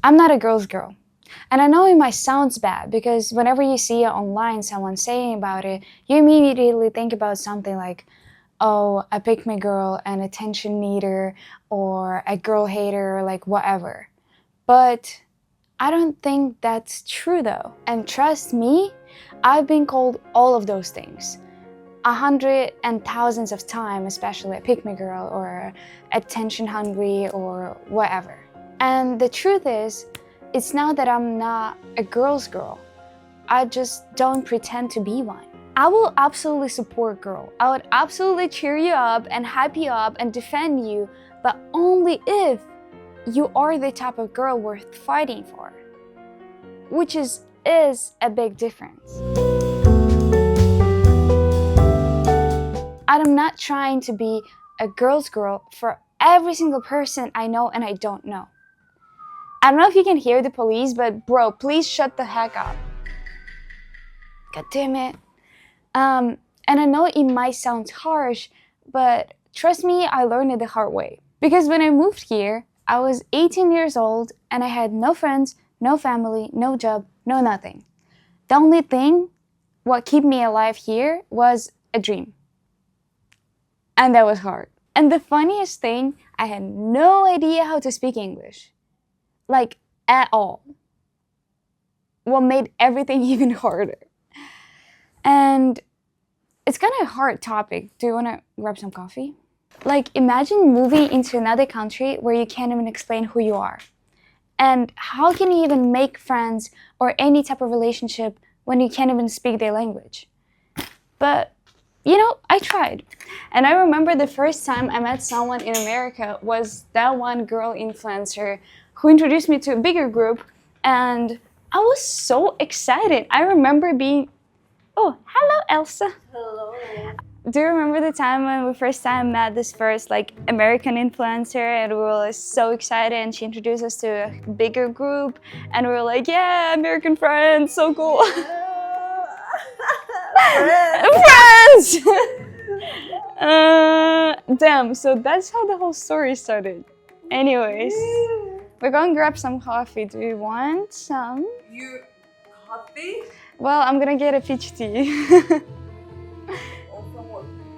I'm not a girl's girl. And I know it might sound bad because whenever you see online someone saying about it, you immediately think about something like, oh, a pick me girl, an attention needer, or a girl hater, or like whatever. But I don't think that's true though. And trust me, I've been called all of those things. 100 and thousands of times, especially a pick me girl or attention hungry or whatever. And the truth is, it's not that I'm not a girl's girl. I just don't pretend to be one. I will absolutely support girl. I would absolutely cheer you up and hype you up and defend you, but only if you are the type of girl worth fighting for. Which is a big difference. I'm not trying to be a girl's girl for every single person I know and I don't know. I don't know if you can hear the police, but bro, please shut the heck up. God damn it. And I know it might sound harsh, but trust me, I learned it the hard way. Because when I moved here, I was 18 years old and I had no friends, no family, no job, no nothing. The only thing what kept me alive here was a dream. And that was hard. And the funniest thing, I had no idea how to speak English. Like, at all. What made everything even harder. And it's kind of a hard topic. Do you want to grab some coffee? Like, imagine moving into another country where you can't even explain who you are. And how can you even make friends or any type of relationship when you can't even speak their language? But, you know, I tried. And I remember the first time I met someone in America was that one girl influencer who introduced me to a bigger group. And I was so excited. I remember being... Oh, hello, Elsa. Hello. Do you remember the time when we first time met this first like American influencer and we were so excited and she introduced us to a bigger group and we were like, yeah, American friends, so cool. Friends! Damn, so that's how the whole story started. Anyways, we're going to grab some coffee. Do you want some? You coffee? Well, I'm gonna get a peach tea.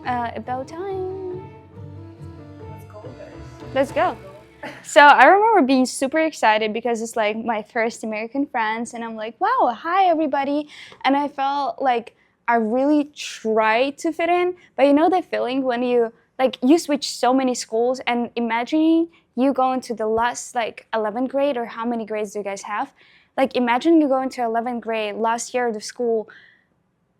About time. Let's go, guys. Let's go. So I remember being super excited because it's like my first American friends and I'm like, wow, hi everybody. And I felt like I really tried to fit in, but you know the feeling when you switch so many schools and imagining you go into the last 11th grade, or how many grades do you guys have? Like imagine you go into 11th grade, last year of the school,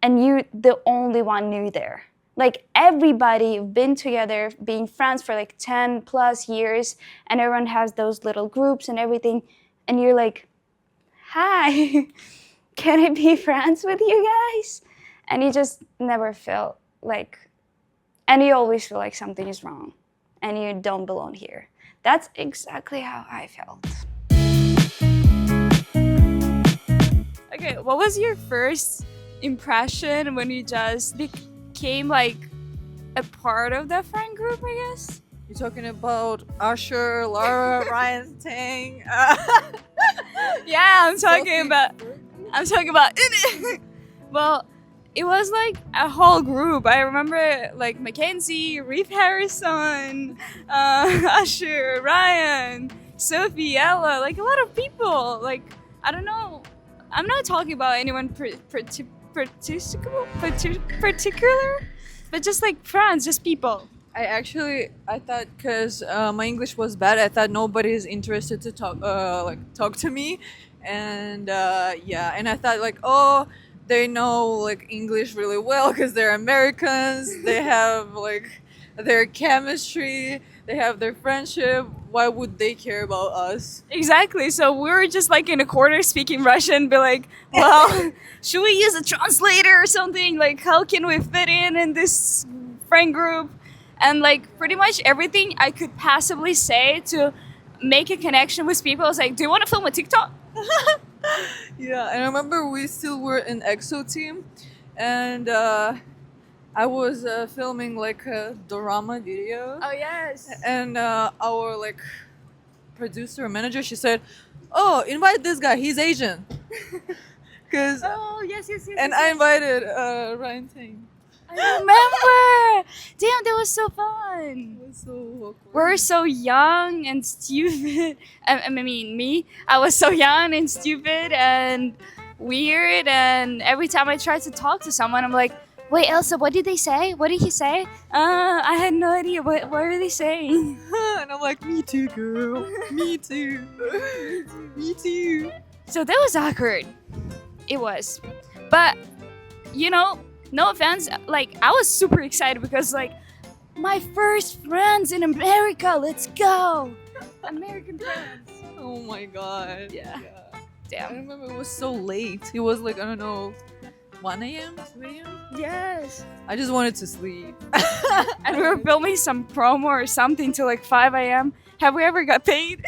and you the only one new there. Like everybody been together, being friends for 10 plus years, and everyone has those little groups and everything, and you're like, hi, can I be friends with you guys? And you just never feel and you always feel like something is wrong and you don't belong here. That's exactly how I felt. Okay, what was your first impression when you just became a part of that friend group, I guess? You're talking about Usher, Laura, Ryan Tang. Yeah, I'm talking about well, it was a whole group. I remember Mackenzie, Reef Harrison, Usher, Ryan, Sophie, Ella, a lot of people. I don't know. I'm not talking about anyone particular, but just friends, just people. I thought because my English was bad, I thought nobody's interested to talk to me, and and I thought oh, they know English really well because they're Americans. They have their chemistry, they have their friendship. Why would they care about us? Exactly. So we were just in a corner speaking Russian, be well, should we use a translator or something? How can we fit in this friend group? And pretty much everything I could possibly say to make a connection with people. I was like, do you want to film a TikTok? Yeah, and I remember we still were an EXO team, and I was filming a dorama video. Oh yes. And our producer or manager, she said, oh, invite this guy. He's Asian. Cause Oh, yes. and I invited Ryan Tang. I remember. Damn, that was so It fun. was so awkward. We're so young and stupid. I mean, me. I was so young and stupid and weird. And every time I tried to talk to someone, I'm like, "Wait, Elsa, what did they say? What did he say? I had no idea. What are they saying?" And I'm like, me too, girl. Me too. Me too. So that was awkward. It was, but you know, no offense. Like I was super excited because like my first friends in America. Let's go, American friends. Oh my god. Yeah. I Damn. remember it was so late. It was like, I don't know, 1 a.m., 2 a.m. Yes. I just wanted to sleep. And we were filming some promo or something till like 5 a.m. Have we ever got paid?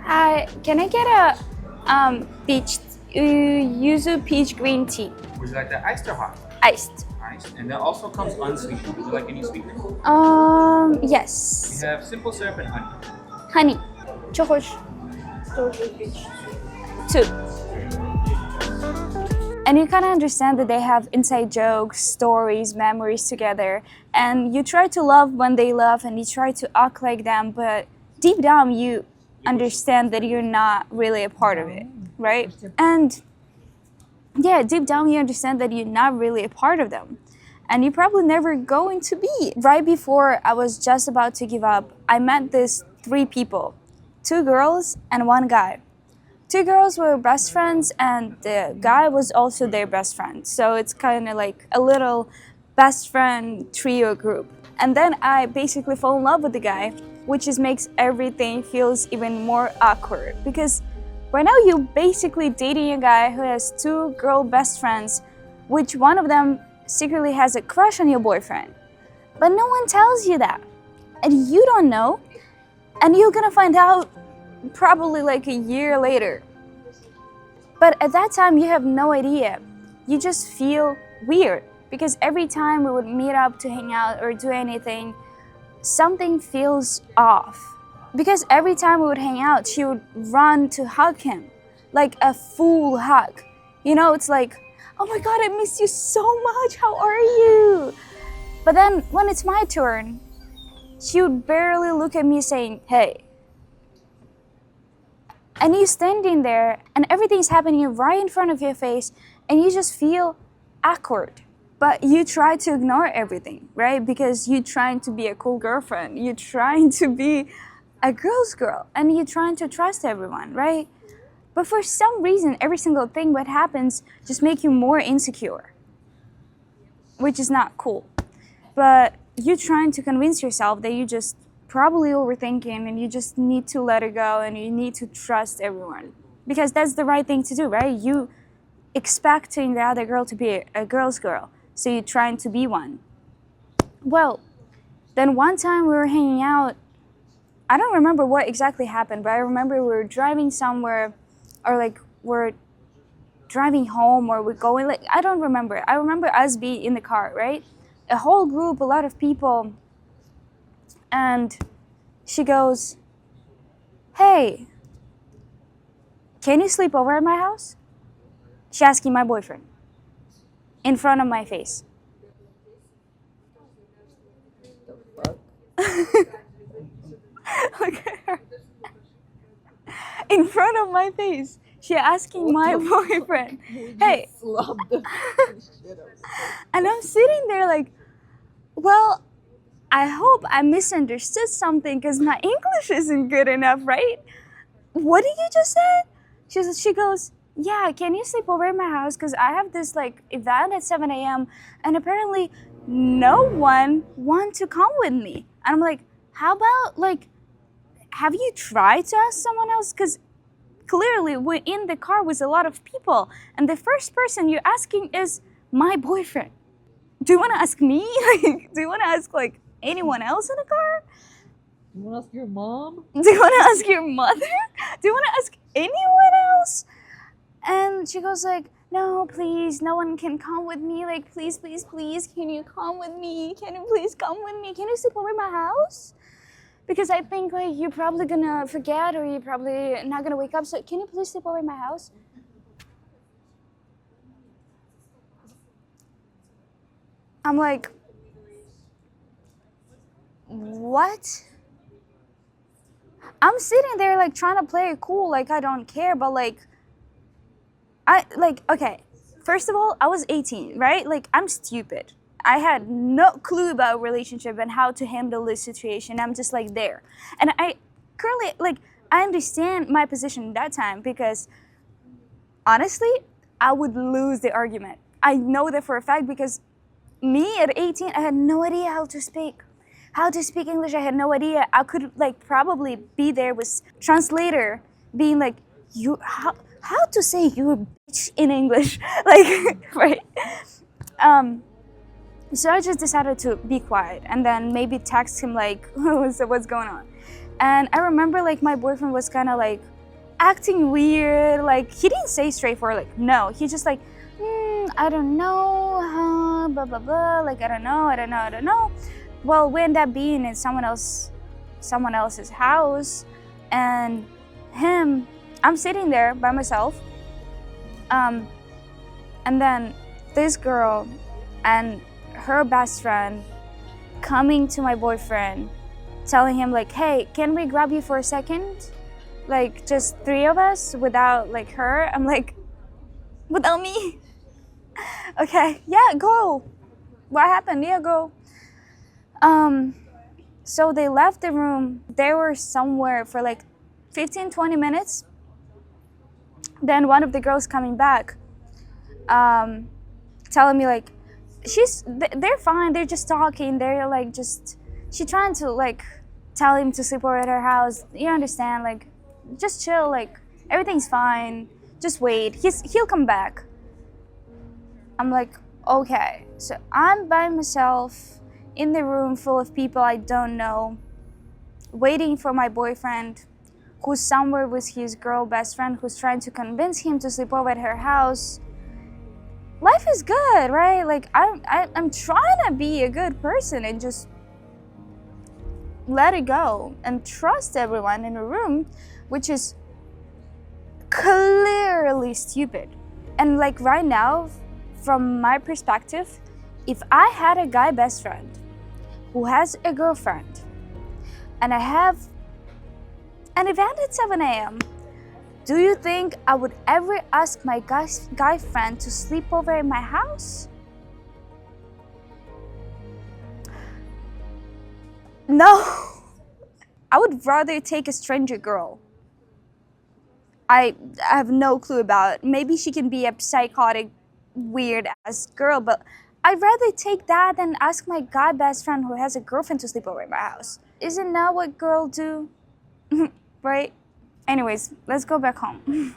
Hi, can I get a peach yuzu peach green tea, Would you like that iced or hot? iced? Iced. And that also comes unsweetened. Would you like any sweetener? We Yes. have simple syrup and honey. Honey. Chocolate. Two. And you kind of understand that they have inside jokes, stories, memories together. And you try to love when they love and you try to act like them, but deep down you understand that you're not really a part of it, right? And yeah, deep down you understand that you're not really a part of them. And you're probably never going to be. Right before I was just about to give up, I met these three people, two girls and one guy. Two girls were best friends and the guy was also their best friend. So it's kind of like a little best friend trio group. And then I basically fell in love with the guy, which just makes everything feels even more awkward. Because right now you're basically dating a guy who has two girl best friends, which one of them secretly has a crush on your boyfriend. But no one tells you that. And you don't know. And you're gonna find out probably like a year later. But at that time, you have no idea. You just feel weird because every time we would meet up to hang out or do anything, something feels off. Because every time we would hang out, she would run to hug him, like a full hug. You know, it's like, oh my God, I miss you so much. How are you? But then when it's my turn, she would barely look at me saying, hey. And you're standing there and everything's happening right in front of your face and you just feel awkward. But you try to ignore everything, right? Because you're trying to be a cool girlfriend. You're trying to be a girl's girl and you're trying to trust everyone, right? But for some reason, every single thing that happens just make you more insecure, which is not cool. But you're trying to convince yourself that you just probably overthinking and you just need to let it go and you need to trust everyone because that's the right thing to do, right? You expecting the other girl to be a girl's girl, so you're trying to be one. Well, then one time we were hanging out. I don't remember what exactly happened, but I remember we were driving somewhere or like we're driving home or we're going, like I don't remember. I remember us being in the car, right? A whole group, a lot of people. And she goes, hey, can you sleep over at my house? She's asking my boyfriend in front of my face. Look at her. In front of my face. She asking my boyfriend, hey. And I'm sitting there like, well, I hope I misunderstood something because my English isn't good enough, right? What did you just say? She goes, yeah, can you sleep over at my house? Because I have this like event at 7 a.m. and apparently no one wants to come with me. And I'm like, how about like, have you tried to ask someone else? Because clearly we're in the car with a lot of people and the first person you're asking is my boyfriend. Do you want to ask me? Like, do you want to ask like anyone else in the car? You want to ask your mom? Do you want to ask your mother? Do you want to ask anyone else? And she goes like, no, please, no one can come with me. Like, please, please, please, can you come with me? Can you please come with me? Can you sleep over my house? Because I think like you're probably gonna forget or you're probably not gonna wake up. So can you please sleep over my house? I'm like, what? I'm sitting there like trying to play it cool, like I don't care, but like okay, first of all, I was 18, right? Like, I'm stupid. I had no clue about relationship and how to handle this situation. I'm just like there. And I currently, like, I understand my position at that time because honestly, I would lose the argument. I know that for a fact because me at 18, I had no idea how to speak. How to speak English, I had no idea. I could like probably be there with translator being like, you how to say you a bitch in English, like right. So I just decided to be quiet and then maybe text him like, so what's going on? And I remember like my boyfriend was kind of like acting weird. Like he didn't say straightforward like no. He just like, I don't know, blah blah blah. Like I don't know. Well, we ended up being in someone else's house, and I'm sitting there by myself. And then this girl and her best friend coming to my boyfriend, telling him like, hey, can we grab you for a second? Like just three of us without like her. I'm like, without me? Okay, yeah, go. What happened? Yeah, go. So they left the room. They were somewhere for like 15-20 minutes. Then one of the girls coming back, telling me like, they're fine, they're just talking, they're like just, she trying to like tell him to sleep over at her house, you understand, like just chill, like everything's fine, just wait, he'll come back. I'm like, okay, so I'm by myself in the room full of people I don't know, waiting for my boyfriend who's somewhere with his girl best friend who's trying to convince him to sleep over at her house. Life is good, right? Like I'm trying to be a good person and just let it go and trust everyone in the room, which is clearly stupid. And like right now, from my perspective, if I had a guy best friend who has a girlfriend and I have an event at 7 a.m., do you think I would ever ask my guy friend to sleep over at my house? No. I would rather take a stranger girl. I have no clue about it. Maybe she can be a psychotic, weird-ass girl, but I'd rather take that than ask my guy best friend who has a girlfriend to sleep over at my house. Isn't that what girls do? Right? Anyways, let's go back home.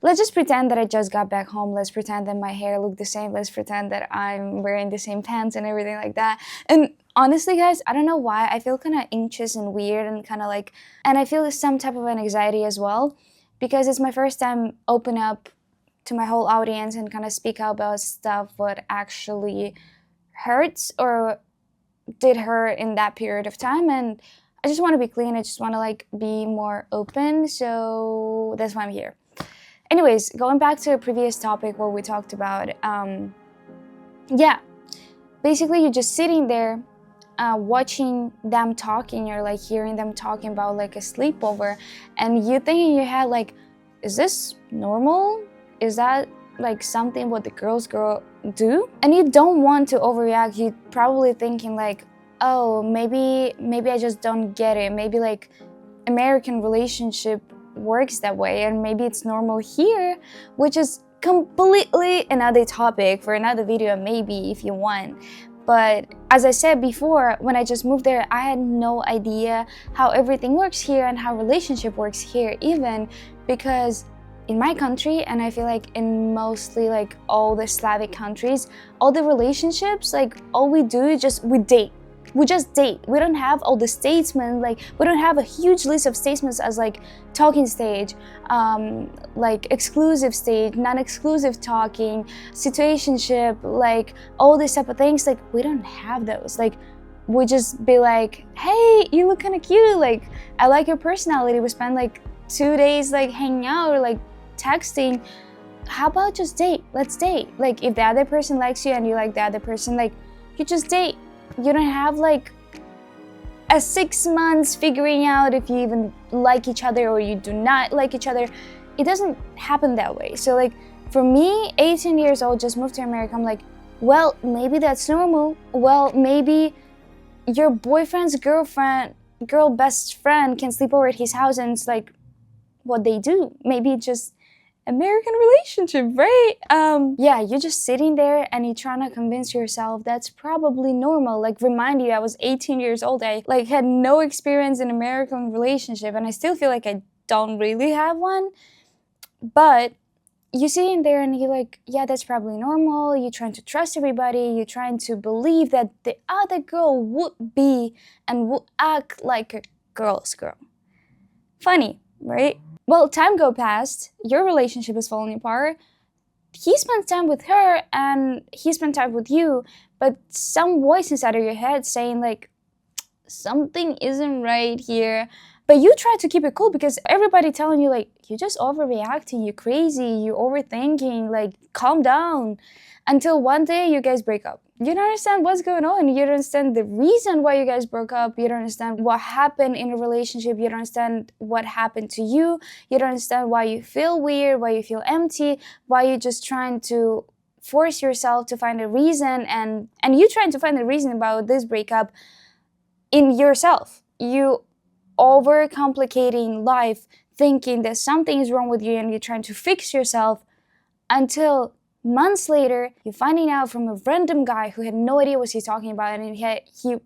Let's just pretend that I just got back home. Let's pretend that my hair looked the same. Let's pretend that I'm wearing the same pants and everything like that. And honestly, guys, I don't know why. I feel kind of anxious and weird and kind of like, and I feel some type of an anxiety as well because it's my first time open up to my whole audience and kind of speak out about stuff what actually hurts or did hurt in that period of time. And I just want to be clean. I just want to like be more open. So that's why I'm here. Anyways, going back to a previous topic where we talked about, yeah, basically you're just sitting there watching them talking, you're like hearing them talking about like a sleepover, and you think in your head like, is this normal? Is that like something what the girls do? And you don't want to overreact. You're probably thinking like, oh, maybe I just don't get it. Maybe like American relationship works that way and maybe it's normal here, which is completely another topic for another video maybe if you want. But as I said before, when I just moved there, I had no idea how everything works here and how relationship works here, even because in my country, and I feel like in mostly like all the Slavic countries, all the relationships, like all we do is just we date. we just date. We don't have all the statements, like we don't have a huge list of statements as like talking stage, like exclusive stage, non-exclusive talking, situationship, like all these type of things. Like we don't have those. Like we just be like, hey, you look kind of cute, like I like your personality. We spend like 2 days like hanging out or like texting. How about just date? Let's date. Like if the other person likes you and you like the other person, like you just date. You don't have like a 6 months figuring out if you even like each other or you do not like each other. It doesn't happen that way. So like for me, 18 years old, just moved to America, I'm like, well, maybe that's normal. Well, maybe your boyfriend's girl best friend can sleep over at his house and it's like what they do. Maybe just American relationship, right? Yeah, you're just sitting there and you're trying to convince yourself that's probably normal. Like remind you, I was 18 years old. I like had no experience in American relationship and I still feel like I don't really have one. But you're sitting there and you're like, yeah, that's probably normal. You're trying to trust everybody. You're trying to believe that the other girl would be and would act like a girl's girl. Funny, right? Well, time go past, your relationship is falling apart. He spends time with her and he spent time with you, but some voice inside of your head saying like, something isn't right here. But you try to keep it cool because everybody telling you like, you're just overreacting, you're crazy, you're overthinking, like calm down. Until one day you guys break up. You don't understand what's going on. You don't understand the reason why you guys broke up. You don't understand what happened in a relationship. You don't understand what happened to you. You don't understand why you feel weird, why you feel empty, why you're just trying to force yourself to find a reason. And you trying to find a reason about this breakup in yourself. You overcomplicating life, thinking that something is wrong with you and you're trying to fix yourself until months later, you're finding out from a random guy who had no idea what he's talking about and he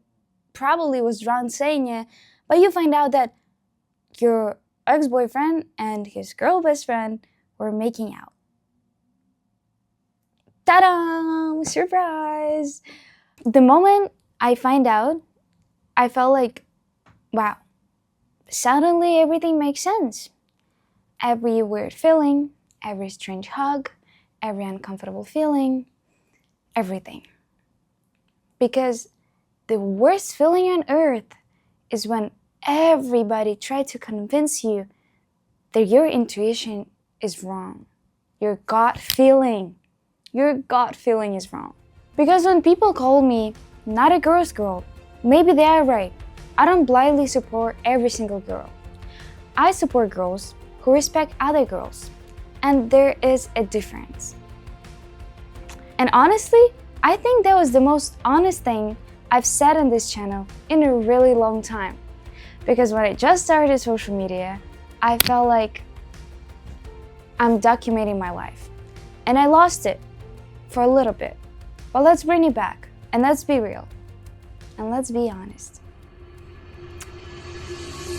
probably was drunk saying it, but you find out that your ex-boyfriend and his girl best friend were making out. Ta-da! Surprise! The moment I find out, I felt like, wow, suddenly everything makes sense. Every weird feeling, every strange hug, every uncomfortable feeling, everything. Because the worst feeling on earth is when everybody tries to convince you that your intuition is wrong. Your gut feeling is wrong. Because when people call me not a girl's girl, maybe they are right. I don't blindly support every single girl. I support girls who respect other girls. And there is a difference. And honestly, I think that was the most honest thing I've said on this channel in a really long time. Because when I just started social media, I felt like I'm documenting my life. And I lost it for a little bit. But let's bring it back. And let's be real. And let's be honest.